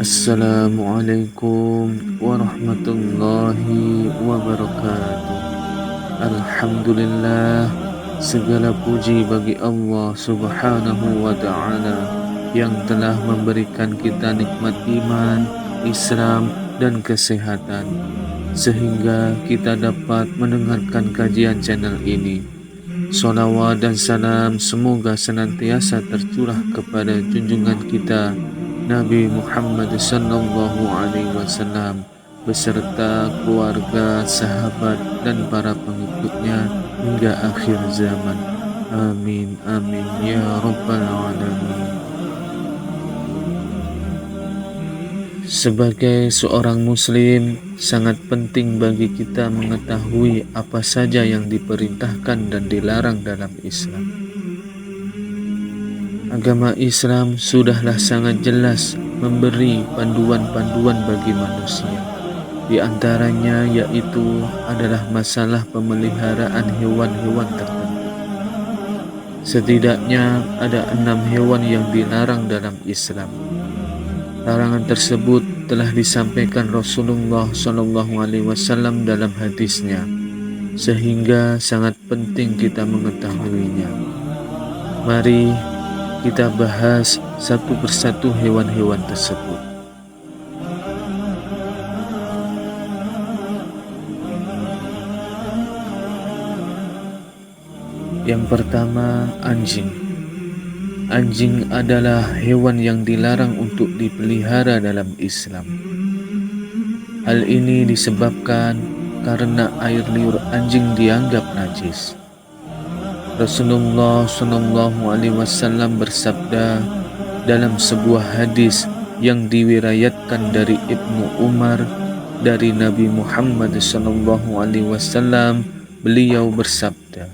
Assalamualaikum warahmatullahi wabarakatuh. Alhamdulillah, segala puji bagi Allah Subhanahu wa Ta'ala yang telah memberikan kita nikmat iman, Islam, dan kesehatan, sehingga kita dapat mendengarkan kajian channel ini. Salawat dan salam semoga senantiasa tercurah kepada junjungan kita Nabi Muhammad sallallahu alaihi wasallam beserta keluarga, sahabat, dan para pengikutnya hingga akhir zaman. Amin amin ya rabbal alamin. Sebagai seorang muslim, sangat penting bagi kita mengetahui apa saja yang diperintahkan dan dilarang dalam Islam. Agama Islam sudahlah sangat jelas memberi panduan-panduan bagi manusia. Di antaranya yaitu adalah masalah pemeliharaan hewan-hewan tertentu. Setidaknya ada 6 hewan yang dilarang dalam Islam. Larangan tersebut telah disampaikan Rasulullah SAW dalam hadisnya, sehingga sangat penting kita mengetahuinya. Mari kita bahas satu persatu hewan-hewan tersebut. Yang pertama, anjing. Anjing adalah hewan yang dilarang untuk dipelihara dalam Islam. Hal ini disebabkan karena air liur anjing dianggap najis. Rasulullah SAW bersabda dalam sebuah hadis yang diriwayatkan dari Ibnu Umar dari Nabi Muhammad SAW, beliau bersabda,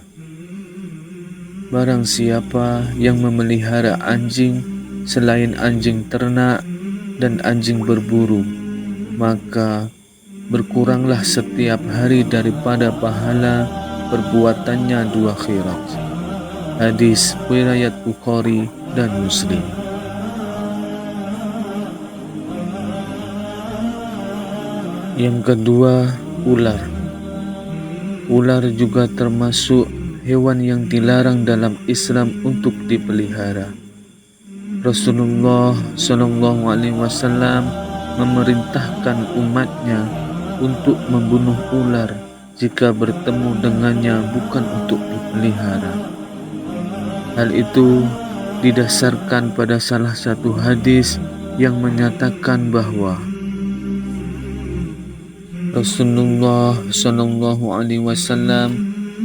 barang siapa yang memelihara anjing selain anjing ternak dan anjing berburu, maka berkuranglah setiap hari daripada pahala perbuatannya 2 khirat. Hadis riwayat Bukhari dan Muslim. Yang kedua, ular. Ular juga termasuk hewan yang dilarang dalam Islam untuk dipelihara. Rasulullah SAW memerintahkan umatnya untuk membunuh ular jika bertemu dengannya bukan untuk dipelihara. Hal itu didasarkan pada salah satu hadis yang menyatakan bahwa Rasulullah SAW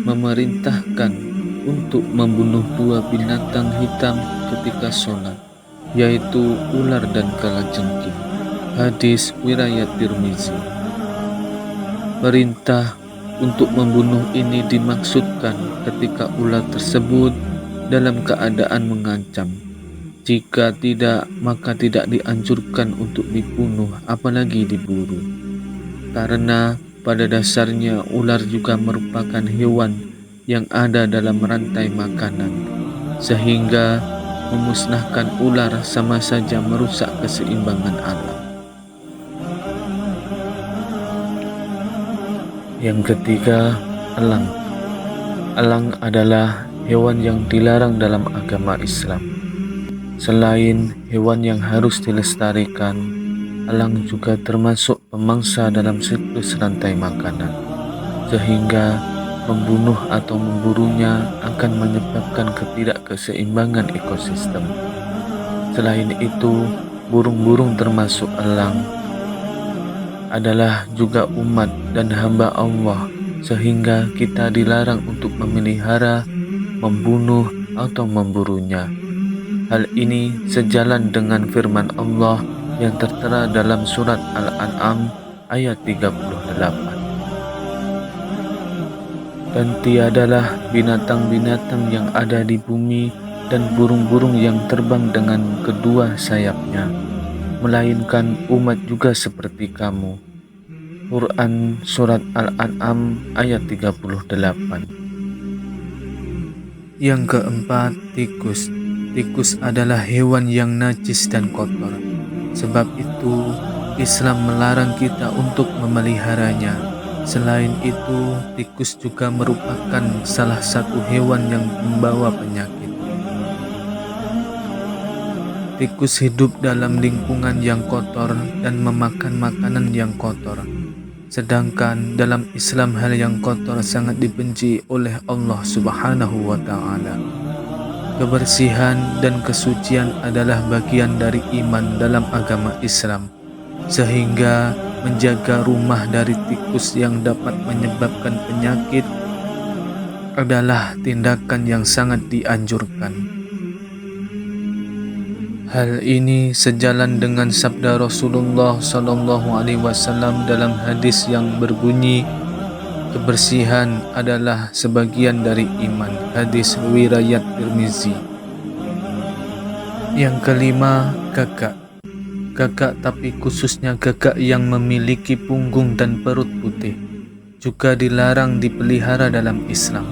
memerintahkan untuk membunuh 2 binatang hitam ketika sholat, yaitu ular dan kalajengking. Hadis riwayat Tirmizi. Perintah untuk membunuh ini dimaksudkan ketika ular tersebut dalam keadaan mengancam. Jika tidak, maka tidak dianjurkan untuk dibunuh, apalagi diburu. Karena pada dasarnya ular juga merupakan hewan yang ada dalam rantai makanan, sehingga memusnahkan ular sama saja merusak keseimbangan alam. Yang ketiga, elang. Elang adalah hewan yang dilarang dalam agama Islam. Selain hewan yang harus dilestarikan, elang juga termasuk pemangsa dalam siklus rantai makanan, sehingga membunuh atau memburunya akan menyebabkan ketidakkeseimbangan ekosistem. Selain itu, burung-burung termasuk elang adalah juga umat dan hamba Allah, sehingga kita dilarang untuk memelihara, membunuh, atau memburunya. Hal ini sejalan dengan firman Allah yang tertera dalam surat Al-An'am ayat 38. Dan tiadalah binatang-binatang yang ada di bumi dan burung-burung yang terbang dengan kedua sayapnya, melainkan umat juga seperti kamu. Quran Surat Al-An'am ayat 38. Yang keempat, tikus. Tikus adalah hewan yang najis dan kotor. Sebab itu, Islam melarang kita untuk memeliharanya. Selain itu, tikus juga merupakan salah satu hewan yang membawa penyakit. Tikus hidup dalam lingkungan yang kotor dan memakan makanan yang kotor. Sedangkan dalam Islam hal yang kotor sangat dibenci oleh Allah Subhanahu wa Ta'ala. Kebersihan dan kesucian adalah bagian dari iman dalam agama Islam, sehingga menjaga rumah dari tikus yang dapat menyebabkan penyakit adalah tindakan yang sangat dianjurkan. Hal ini sejalan dengan sabda Rasulullah SAW dalam hadis yang berbunyi, kebersihan adalah sebagian dari iman. Hadis riwayat Tirmizi. Yang kelima, gagak. Gagak, tapi khususnya gagak yang memiliki punggung dan perut putih, juga dilarang dipelihara dalam Islam.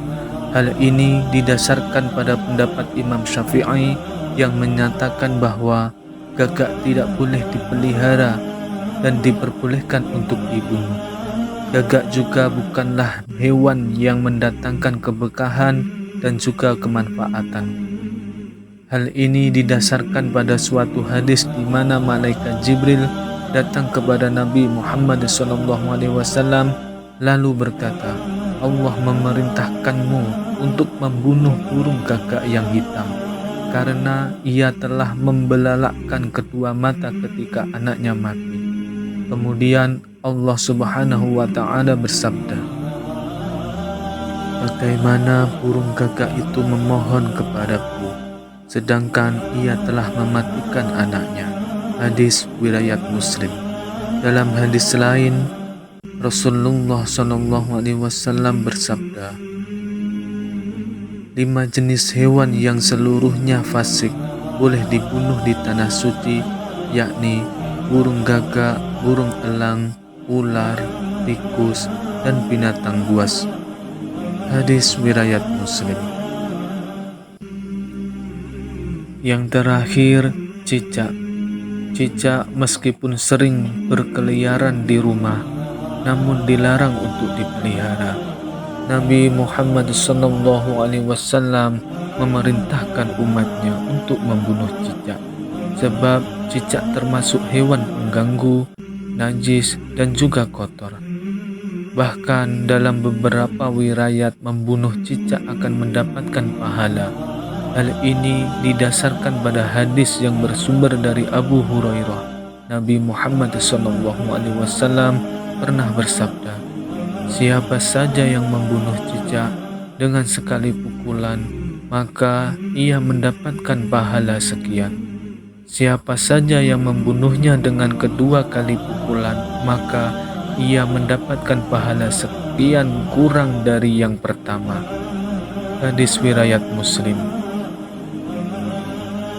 Hal ini didasarkan pada pendapat Imam Syafi'i yang menyatakan bahwa gagak tidak boleh dipelihara dan diperbolehkan untuk dibunuh. Gagak juga bukanlah hewan yang mendatangkan keberkahan dan juga kemanfaatan. Hal ini didasarkan pada suatu hadis di mana malaikat Jibril datang kepada Nabi Muhammad SAW lalu berkata, Allah memerintahkanmu untuk membunuh burung gagak yang hitam, karena ia telah membelalakkan kedua mata ketika anaknya mati. Kemudian Allah Subhanahu wa Ta'ala bersabda, bagaimana burung gagak itu memohon kepadaku, sedangkan ia telah mematikan anaknya. Hadis riwayat Muslim. Dalam hadis lain, Rasulullah SAW bersabda, 5 jenis hewan yang seluruhnya fasik boleh dibunuh di tanah suci, yakni burung gagak, burung elang, ular, tikus, dan binatang buas. Hadis riwayat Muslim. Yang terakhir, cicak. Cicak meskipun sering berkeliaran di rumah, namun dilarang untuk dipelihara. Nabi Muhammad SAW memerintahkan umatnya untuk membunuh cicak, sebab cicak termasuk hewan pengganggu, najis, dan juga kotor. Bahkan dalam beberapa riwayat membunuh cicak akan mendapatkan pahala. Hal ini didasarkan pada hadis yang bersumber dari Abu Hurairah. Nabi Muhammad SAW pernah bersabda, siapa saja yang membunuh cicak dengan sekali pukulan, maka ia mendapatkan pahala sekian. Siapa saja yang membunuhnya dengan kedua kali pukulan, maka ia mendapatkan pahala sekian kurang dari yang pertama. Hadis riwayat Muslim.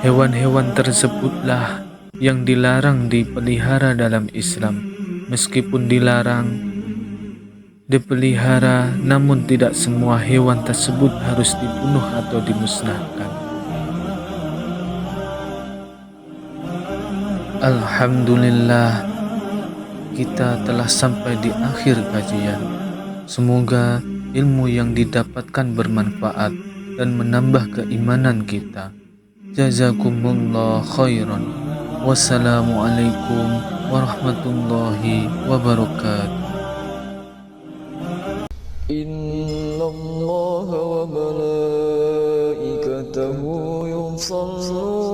Hewan-hewan tersebutlah yang dilarang dipelihara dalam Islam. Meskipun dilarang dipelihara, namun tidak semua hewan tersebut harus dibunuh atau dimusnahkan. Alhamdulillah, kita telah sampai di akhir kajian. Semoga ilmu yang didapatkan bermanfaat dan menambah keimanan kita. Jazakumullah khairan. Wassalamualaikum warahmatullahi wabarakatuh. Innallaha wa malaikatahu yusalluna